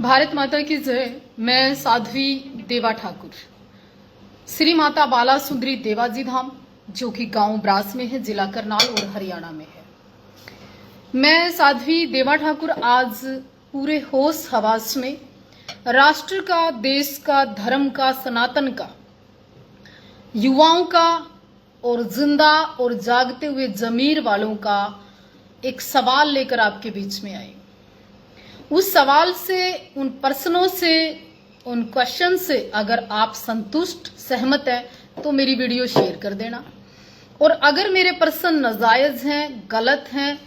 भारत माता की जय। मैं साध्वी देवा ठाकुर, श्री माता बाला सुंदरी देवाजी धाम, जो कि गांव ब्रास में है, जिला करनाल और हरियाणा में है। मैं साध्वी देवा ठाकुर आज पूरे होश हवास में राष्ट्र का, देश का, धर्म का, सनातन का, युवाओं का और जिंदा और जागते हुए जमीर वालों का एक सवाल लेकर आपके बीच में आई। उस सवाल से, उन प्रश्नों से, उन क्वेश्चन से अगर आप संतुष्ट, सहमत हैं तो मेरी वीडियो शेयर कर देना। और अगर मेरे प्रश्न नाजायज हैं, गलत हैं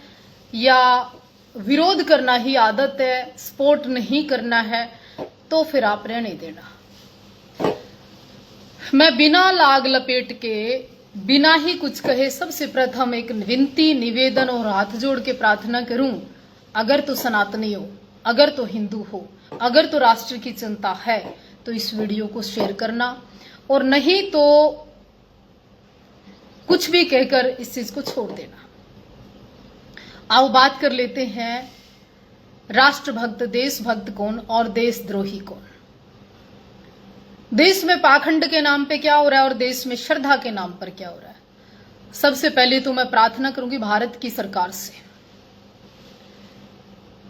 या विरोध करना ही आदत है, सपोर्ट नहीं करना है, तो फिर आप रहने देना। मैं बिना लाग लपेट के, बिना ही कुछ कहे, सबसे प्रथम एक विनती, निवेदन और हाथ जोड़ के प्रार्थना करूं, अगर तो सनातनी हो, अगर तो हिंदू हो, अगर तो राष्ट्र की चिंता है तो इस वीडियो को शेयर करना, और नहीं तो कुछ भी कहकर इस चीज को छोड़ देना। आओ बात कर लेते हैं, राष्ट्रभक्त, देशभक्त कौन और देशद्रोही कौन। देश में पाखंड के नाम पे क्या हो रहा है और देश में श्रद्धा के नाम पर क्या हो रहा है। सबसे पहले तो मैं प्रार्थना करूंगी भारत की सरकार से,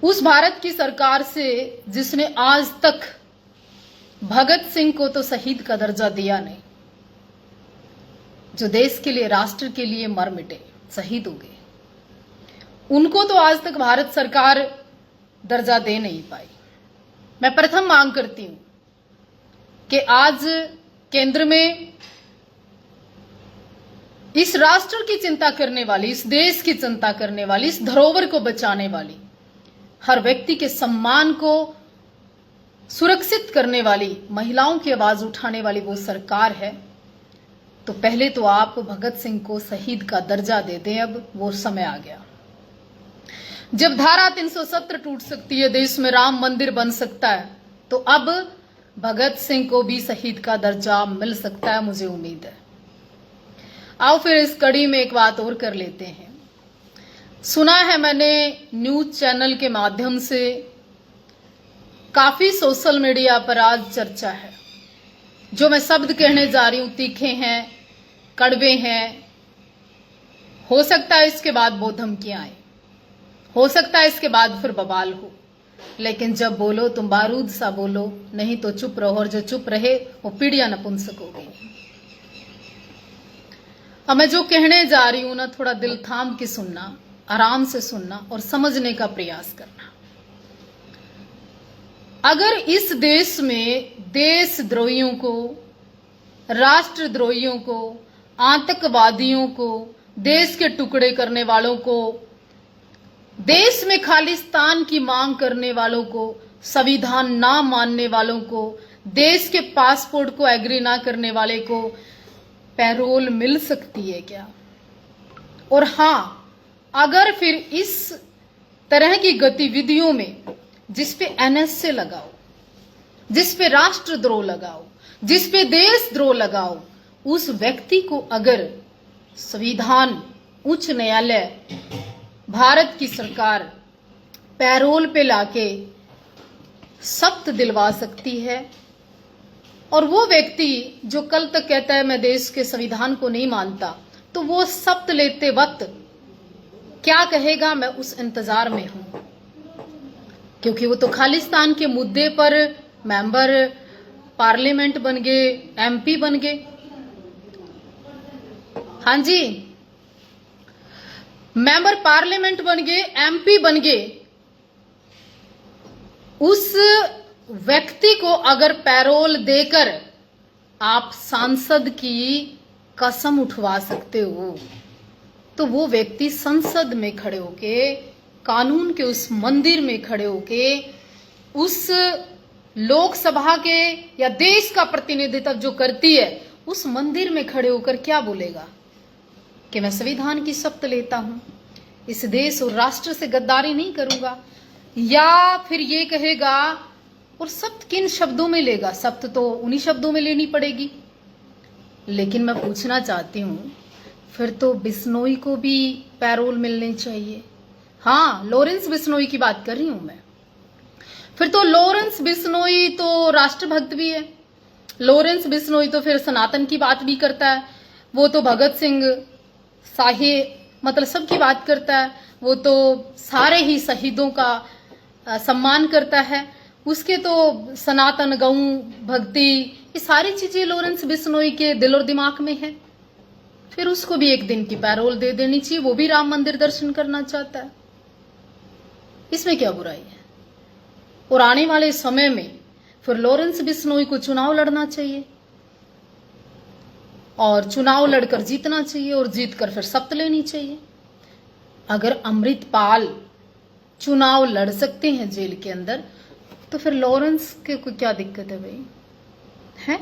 उस भारत की सरकार से जिसने आज तक भगत सिंह को तो शहीद का दर्जा दिया नहीं, जो देश के लिए, राष्ट्र के लिए मर मिटे, शहीद हो गए, उनको तो आज तक भारत सरकार दर्जा दे नहीं पाई। मैं प्रथम मांग करती हूं कि आज केंद्र में इस राष्ट्र की चिंता करने वाली, इस देश की चिंता करने वाली, इस धरोहर को बचाने वाली, हर व्यक्ति के सम्मान को सुरक्षित करने वाली, महिलाओं की आवाज उठाने वाली वो सरकार है, तो पहले तो आप भगत सिंह को शहीद का दर्जा दे दें। अब वो समय आ गया जब धारा 370 टूट सकती है, देश में राम मंदिर बन सकता है, तो अब भगत सिंह को भी शहीद का दर्जा मिल सकता है, मुझे उम्मीद है। आओ फिर इस कड़ी में एक बात और कर लेते हैं। सुना है मैंने न्यूज चैनल के माध्यम से, काफी सोशल मीडिया पर आज चर्चा है, जो मैं शब्द कहने जा रही हूं तीखे हैं, कड़वे हैं, हो सकता है इसके बाद वो धमकियां आए, हो सकता है इसके बाद फिर बवाल हो, लेकिन जब बोलो तुम बारूद सा बोलो, नहीं तो चुप रहो, और जो चुप रहे वो पीढ़ियां नपुंसक हो गई। अब मैं जो कहने जा रही हूं ना, थोड़ा दिल थाम के सुनना, आराम से सुनना और समझने का प्रयास करना। अगर इस देश में देशद्रोहियों को, राष्ट्रद्रोहियों को, आतंकवादियों को, देश के टुकड़े करने वालों को, देश में खालिस्तान की मांग करने वालों को, संविधान ना मानने वालों को, देश के पासपोर्ट को एग्री ना करने वाले को पैरोल मिल सकती है क्या? और हां, अगर फिर इस तरह की गतिविधियों में, जिस पे एनएसए लगाओ, जिस पे राष्ट्रद्रोह लगाओ, जिस पे देशद्रोह लगाओ, उस व्यक्ति को अगर संविधान, उच्च न्यायालय, भारत की सरकार पैरोल पे लाके सख्त दिलवा सकती है, और वो व्यक्ति जो कल तक कहता है मैं देश के संविधान को नहीं मानता, तो वो शपथ लेते वक्त क्या कहेगा, मैं उस इंतजार में हूं, क्योंकि वो तो खालिस्तान के मुद्दे पर मेंबर पार्लियामेंट बन गए, एमपी बन गए। हां जी, मेंबर पार्लियामेंट बन गए, एमपी बन गए। उस व्यक्ति को अगर पैरोल देकर आप सांसद की कसम उठवा सकते हो, तो वो व्यक्ति संसद में खड़े होके, कानून के उस मंदिर में खड़े होके, उस लोकसभा के या देश का प्रतिनिधित्व जो करती है, उस मंदिर में खड़े होकर क्या बोलेगा कि मैं संविधान की शपथ लेता हूं, इस देश और राष्ट्र से गद्दारी नहीं करूंगा, या फिर ये कहेगा, और शपथ किन शब्दों में लेगा? शपथ तो उन्हीं शब्दों में लेनी पड़ेगी। लेकिन मैं पूछना चाहती हूं, फिर तो बिश्नोई को भी पैरोल मिलनी चाहिए। हाँ, लॉरेंस बिश्नोई की बात कर रही हूं मैं। फिर तो लॉरेंस बिश्नोई तो राष्ट्रभक्त भी है। लॉरेंस बिश्नोई तो फिर सनातन की बात भी करता है। वो तो भगत सिंह शाही मतलब सबकी बात करता है। वो तो सारे ही शहीदों का सम्मान करता है। उसके तो सनातन गौ भक्ति ये सारी चीजें लॉरेंस बिश्नोई के दिल और दिमाग में है। फिर उसको भी एक दिन की पैरोल दे देनी चाहिए। वो भी राम मंदिर दर्शन करना चाहता है, इसमें क्या बुराई है। और आने वाले समय में फिर लॉरेंस बिश्नोई को चुनाव लड़ना चाहिए और चुनाव लड़कर जीतना चाहिए और जीतकर फिर शपथ लेनी चाहिए। अगर अमृतपाल चुनाव लड़ सकते हैं जेल के अंदर, तो फिर लॉरेंस के को क्या दिक्कत है भाई? है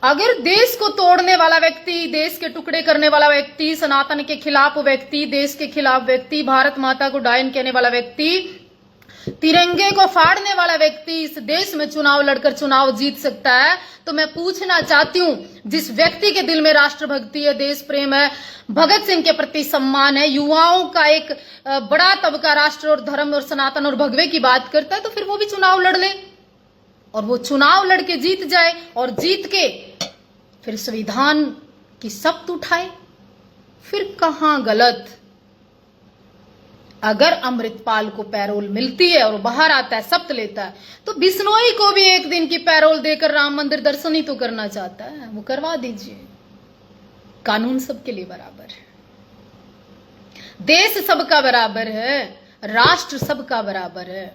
अगर देश को तोड़ने वाला व्यक्ति, देश के टुकड़े करने वाला व्यक्ति, सनातन के खिलाफ व्यक्ति, देश के खिलाफ व्यक्ति, भारत माता को डायन कहने वाला व्यक्ति, तिरंगे को फाड़ने वाला व्यक्ति इस देश में चुनाव लड़कर चुनाव जीत सकता है, तो मैं पूछना चाहती हूं, जिस व्यक्ति के दिल में राष्ट्रभक्ति है, देश प्रेम है, भगत सिंह के प्रति सम्मान है, युवाओं का एक बड़ा तबका राष्ट्र और धर्म और सनातन और भगवे की बात करता है, तो फिर वो भी चुनाव लड़ ले और वो चुनाव लड़के जीत जाए और जीत के फिर संविधान की शपथ उठाए। फिर कहां गलत? अगर अमृतपाल को पैरोल मिलती है और बाहर आता है, शपथ लेता है, तो बिश्नोई को भी एक दिन की पैरोल देकर राम मंदिर दर्शन ही तो करना चाहता है, वो करवा दीजिए। कानून सबके लिए बराबर है, देश सबका बराबर है, राष्ट्र सबका बराबर है?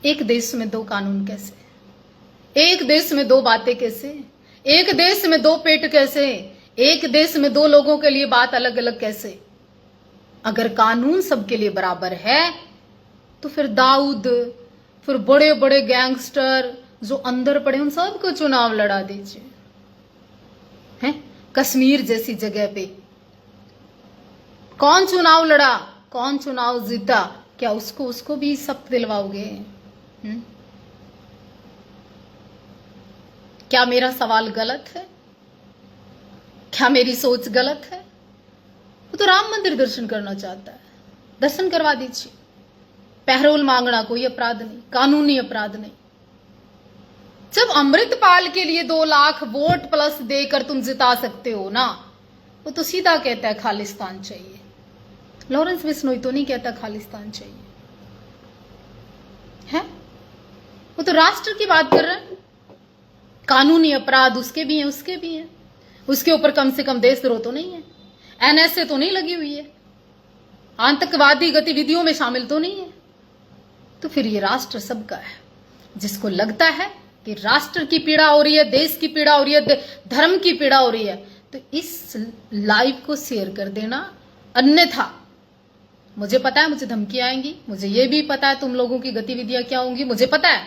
एक देश में दो कानून कैसे? एक देश में दो बातें कैसे? एक देश में दो पेट कैसे? एक देश में दो लोगों के लिए बात अलग अलग कैसे? अगर कानून सबके लिए बराबर है तो फिर दाऊद, फिर बड़े बड़े गैंगस्टर जो अंदर पड़े उन सबको चुनाव लड़ा दीजिए। हैं? कश्मीर जैसी जगह पे कौन चुनाव लड़ा, कौन चुनाव जीता? क्या उसको भी शपथ दिलवाओगे? क्या मेरा सवाल गलत है? क्या मेरी सोच गलत है? वो तो राम मंदिर दर्शन करना चाहता है, दर्शन करवा दीजिए। पैरोल मांगना कोई अपराध नहीं, कानूनी अपराध नहीं। जब अमृतपाल के लिए 2 लाख वोट प्लस देकर तुम जिता सकते हो ना, वो तो सीधा कहता है खालिस्तान चाहिए। लॉरेंस बिश्नोई तो नहीं कहता खालिस्तान चाहिए है, वो तो राष्ट्र की बात कर रहा है। कानूनी अपराध उसके भी हैं, उसके भी हैं। उसके ऊपर कम से कम देशद्रोह तो नहीं है, एनएसए तो नहीं लगी हुई है, आतंकवादी गतिविधियों में शामिल तो नहीं है। तो फिर ये राष्ट्र सबका है। जिसको लगता है कि राष्ट्र की पीड़ा हो रही है, देश की पीड़ा हो रही है, धर्म की पीड़ा हो रही है, तो इस लाइव को शेयर कर देना। अन्यथा मुझे पता है मुझे धमकी आएंगी, मुझे ये भी पता है तुम लोगों की गतिविधियां क्या होंगी, मुझे पता है।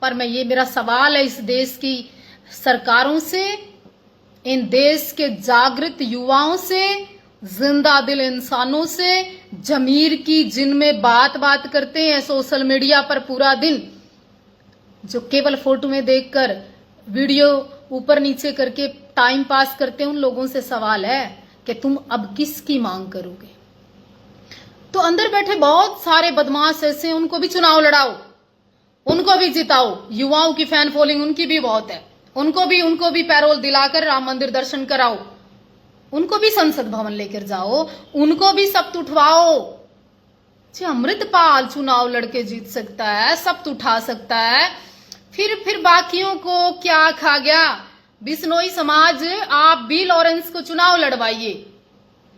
पर मैं ये मेरा सवाल है इस देश की सरकारों से, इन देश के जागृत युवाओं से, जिंदा दिल इंसानों से, जमीर की जिनमें बात करते हैं सोशल मीडिया पर पूरा दिन, जो केवल फोटो में देखकर वीडियो ऊपर नीचे करके टाइम पास करते हैं, उन लोगों से सवाल है कि तुम अब किसकी मांग करोगे? तो अंदर बैठे बहुत सारे बदमाश ऐसे, उनको भी चुनाव लड़ाओ, उनको भी जिताओ। युवाओं की फैन फॉलोइंग उनकी भी बहुत है, उनको भी पैरोल दिलाकर राम मंदिर दर्शन कराओ, उनको भी संसद भवन लेकर जाओ, उनको भी शपथ उठवाओ। जी अमृतपाल चुनाव लड़के जीत सकता है, शपथ उठा सकता है, फिर बाकियों को क्या खा गया? बिश्नोई समाज आप भी लॉरेंस को चुनाव लड़वाइए।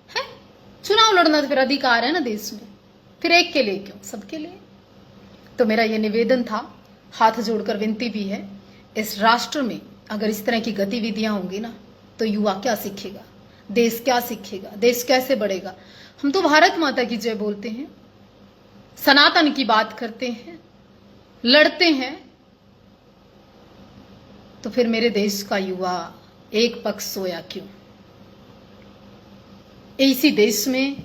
है चुनाव लड़ना तो फिर अधिकार है ना देश में, फिर एक के लिए क्यों, सबके लिए। तो मेरा ये निवेदन था, हाथ जोड़कर विनती भी है, इस राष्ट्र में अगर इस तरह की गतिविधियां होंगी ना, तो युवा क्या सीखेगा, देश क्या सीखेगा, देश कैसे बढ़ेगा? हम तो भारत माता की जय बोलते हैं, सनातन की बात करते हैं, लड़ते हैं, तो फिर मेरे देश का युवा एक पक्ष सोया क्यों? इसी देश में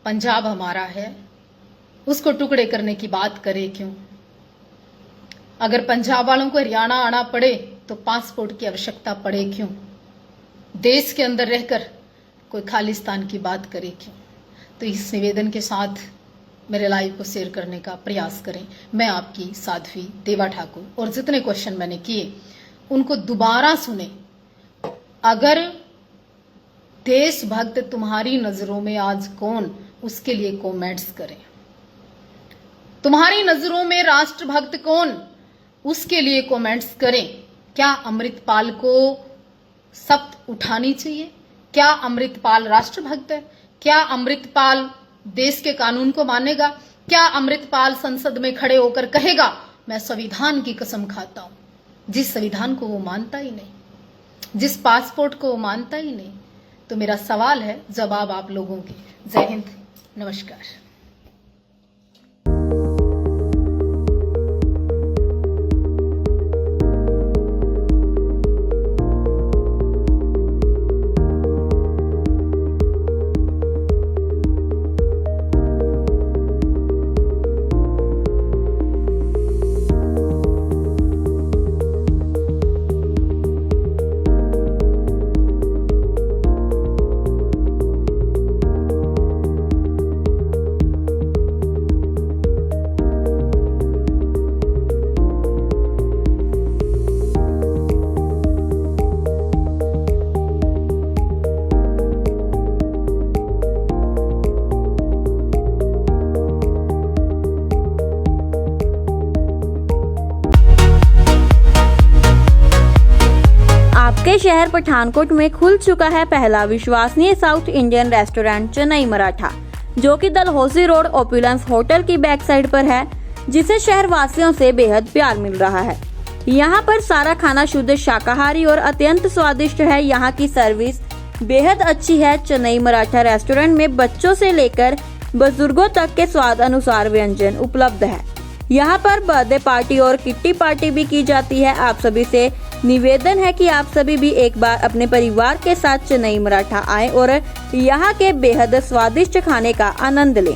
पंजाब हमारा है, उसको टुकड़े करने की बात करे क्यों? अगर पंजाब वालों को हरियाणा आना पड़े तो पासपोर्ट की आवश्यकता पड़े क्यों? देश के अंदर रहकर कोई खालिस्तान की बात करे क्यों? तो इस निवेदन के साथ मेरे लाइव को शेयर करने का प्रयास करें। मैं आपकी साध्वी देवा ठाकुर, और जितने क्वेश्चन मैंने किए उनको दोबारा सुने। अगर देशभक्त तुम्हारी नजरों में आज कौन, उसके लिए कमेंट्स करें। तुम्हारी नजरों में राष्ट्रभक्त कौन, उसके लिए कमेंट्स करें। क्या अमृतपाल को शपथ उठानी चाहिए? क्या अमृतपाल राष्ट्रभक्त है? क्या अमृतपाल देश के कानून को मानेगा? क्या अमृतपाल संसद में खड़े होकर कहेगा मैं संविधान की कसम खाता हूं, जिस संविधान को वो मानता ही नहीं, जिस पासपोर्ट को वो मानता ही नहीं? तो मेरा सवाल है, जवाब आप लोगों के। जय हिंद, नमस्कार। आपके शहर पठानकोट में खुल चुका है पहला विश्वसनीय south Indian restaurant Chennai Maratha, जो कि डलहौसी रोड ओपुलेंस होटल की बैक साइड पर है, जिसे शहर वासियों से बेहद प्यार मिल रहा है। यहाँ पर सारा खाना शुद्ध शाकाहारी और अत्यंत स्वादिष्ट है। यहाँ की सर्विस बेहद अच्छी है। चेन्नई मराठा रेस्टोरेंट में बच्चों से लेकर बुजुर्गों तक के स्वाद अनुसार व्यंजन उपलब्ध है। यहाँ पर बर्थडे पार्टी और किट्टी पार्टी भी की जाती है। आप सभी से निवेदन है कि आप सभी भी एक बार अपने परिवार के साथ चेन्नई मराठा आएं और यहाँ के बेहद स्वादिष्ट खाने का आनंद लें।